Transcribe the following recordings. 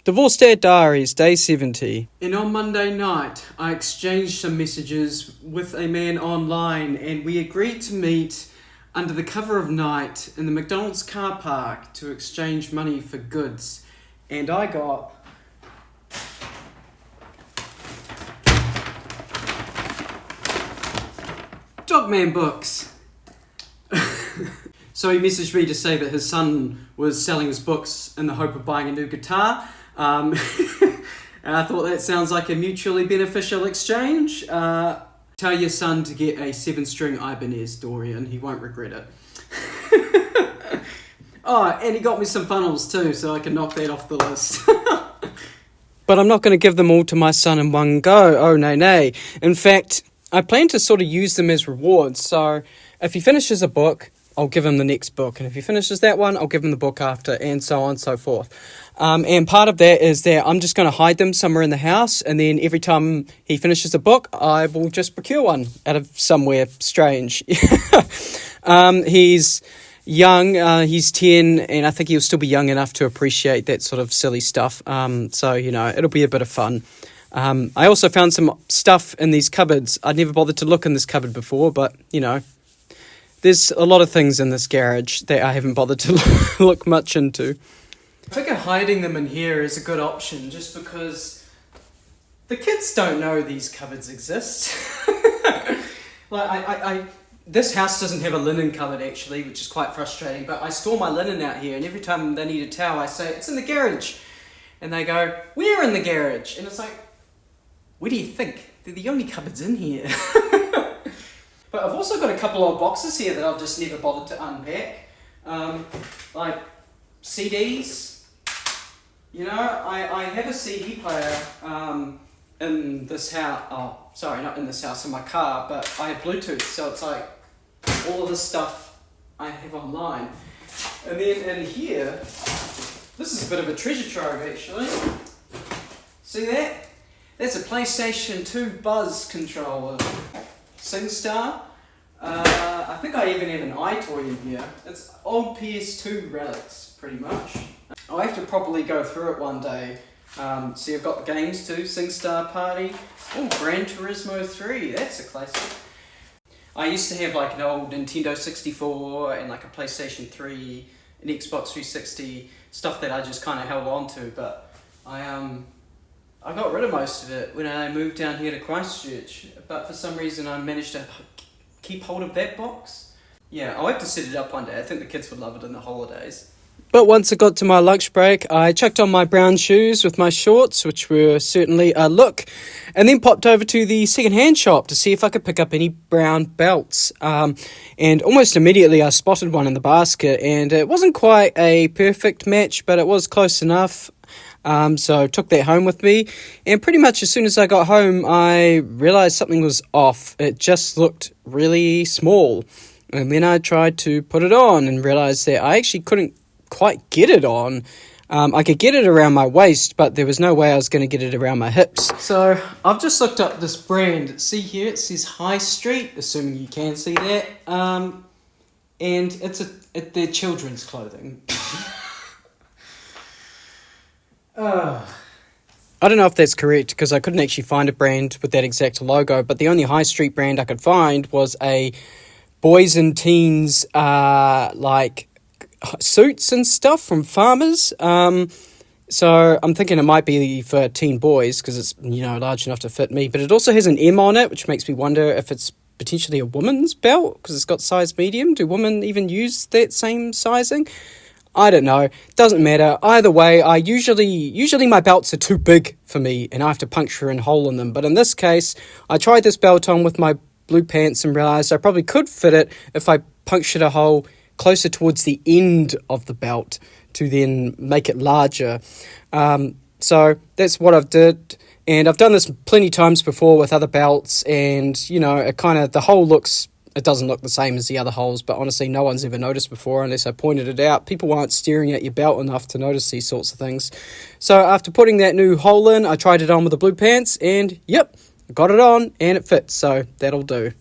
Divorced Dad Diaries, Day 70. And on Monday night, I exchanged some messages with a man online, and we agreed to meet under the cover of night in the McDonald's car park to exchange money for goods. And I got Dogman books. So he messaged me to say that his son was selling his books in the hope of buying a new guitar. And I thought that sounds like a mutually beneficial exchange. Tell your son to get a 7-string Ibanez, Dorian. He won't regret it. Oh, and he got me some funnels too, so I can knock that off the list. But I'm not going to give them all to my son in one go. Oh, nay. In fact, I plan to sort of use them as rewards. So if he finishes a book, I'll give him the next book. And if he finishes that one, I'll give him the book after, and so on and so forth. And part of that is that I'm just going to hide them somewhere in the house, and then every time he finishes a book, I will just procure one out of somewhere strange. He's young, he's 10, and I think he'll still be young enough to appreciate that sort of silly stuff. So, it'll be a bit of fun. I also found some stuff in these cupboards. I'd never bothered to look in this cupboard before, but, there's a lot of things in this garage that I haven't bothered to look much into. I figure hiding them in here is a good option, just because the kids don't know these cupboards exist. This house doesn't have a linen cupboard actually, which is quite frustrating, but I store my linen out here, and every time they need a towel I say, it's in the garage. And they go, where in the garage? And it's like, where do you think? They're the only cupboards in here. But I've also got a couple of boxes here that I've just never bothered to unpack. Like CDs. I have a CD player in this house. Oh, sorry, not in this house, in my car, but I have Bluetooth, so it's like all of this stuff I have online. And then in here, this is a bit of a treasure trove actually. See that? That's a PlayStation 2 Buzz controller. SingStar. I think I even have an iToy in here. It's old PS2 relics, pretty much. I'll have to properly go through it one day. See, I've got the games too. SingStar Party. Oh, Gran Turismo 3. That's a classic. I used to have like an old Nintendo 64 and like a PlayStation 3, an Xbox 360, stuff that I just kind of held on to, but I got rid of most of it when I moved down here to Christchurch, but for some reason I managed to keep hold of that box. Yeah, I'll have to set it up one day. I think the kids would love it in the holidays. But once I got to my lunch break, I chucked on my brown shoes with my shorts, which were certainly a look, and then popped over to the second-hand shop to see if I could pick up any brown belts. And almost immediately I spotted one in the basket, and it wasn't quite a perfect match, but it was close enough. So I took that home with me, and pretty much as soon as I got home, I realised something was off. It just looked really small. And then I tried to put it on and realised that I actually couldn't quite get it on. I could get it around my waist, but there was no way I was going to get it around my hips. So I've just looked up this brand. See here, it says High Street, assuming you can see that. And they're children's clothing. I don't know if that's correct, because I couldn't actually find a brand with that exact logo, but the only high street brand I could find was a boys and teens like suits and stuff from Farmers. So I'm thinking it might be for teen boys, because it's large enough to fit me, but it also has an M on it, which makes me wonder if it's potentially a woman's belt, because it's got size medium. Do women even use that same sizing? I don't know. Doesn't matter. Either way, I usually my belts are too big for me and I have to puncture a hole in them. But in this case, I tried this belt on with my blue pants and realised I probably could fit it if I punctured a hole closer towards the end of the belt to then make it larger. So that's what I've did. And I've done this plenty times before with other belts, and, the hole it doesn't look the same as the other holes, but honestly, no one's ever noticed before unless I pointed it out. People aren't staring at your belt enough to notice these sorts of things. So after putting that new hole in, I tried it on with the blue pants, and yep, I got it on, and it fits, so that'll do.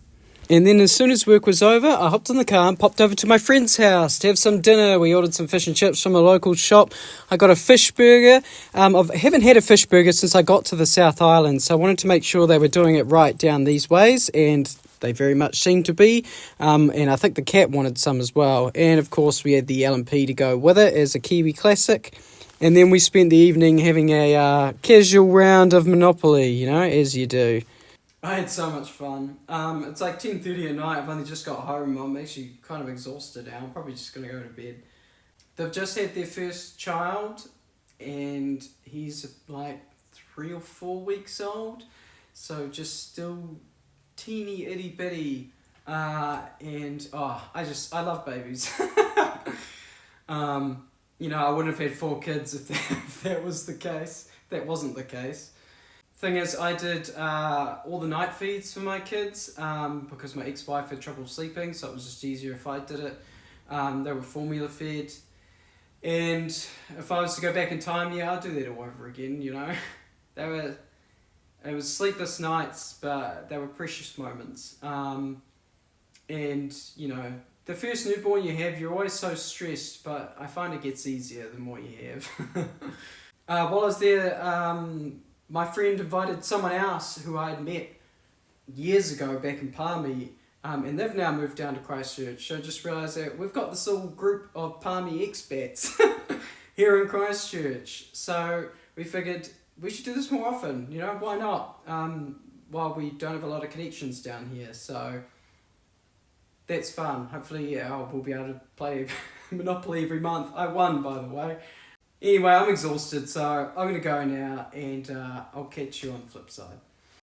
And then as soon as work was over, I hopped in the car and popped over to my friend's house to have some dinner. We ordered some fish and chips from a local shop. I got a fish burger. I haven't had a fish burger since I got to the South Island, so I wanted to make sure they were doing it right down these ways, and they very much seemed to be. And I think the cat wanted some as well. And of course, we had the L&P to go with it as a Kiwi classic. And then we spent the evening having a casual round of Monopoly, you know, as you do. I had so much fun. It's like 10:30 at night. I've only just got home. I'm actually kind of exhausted now. I'm probably just going to go to bed. They've just had their first child, and he's like 3 or 4 weeks old. So just still teeny itty bitty. And I love babies. I wouldn't have had 4 kids if that was the case. If that wasn't the case. Thing is, I did all the night feeds for my kids because my ex-wife had trouble sleeping, so it was just easier if I did it. They were formula fed, and if I was to go back in time, yeah, I'd do that all over again. You know, it was sleepless nights, but they were precious moments. And you know, the first newborn you have, you're always so stressed, but I find it gets easier the more you have. While I was there, my friend invited someone else who I had met years ago back in Palmy, and they've now moved down to Christchurch. So I just realised that we've got this little group of Palmy expats here in Christchurch. So we figured we should do this more often, you know, why not? While we don't have a lot of connections down here, so that's fun. Hopefully we'll be able to play Monopoly every month. I won, by the way. Anyway, I'm exhausted, so I'm going to go now, and I'll catch you on the flip side.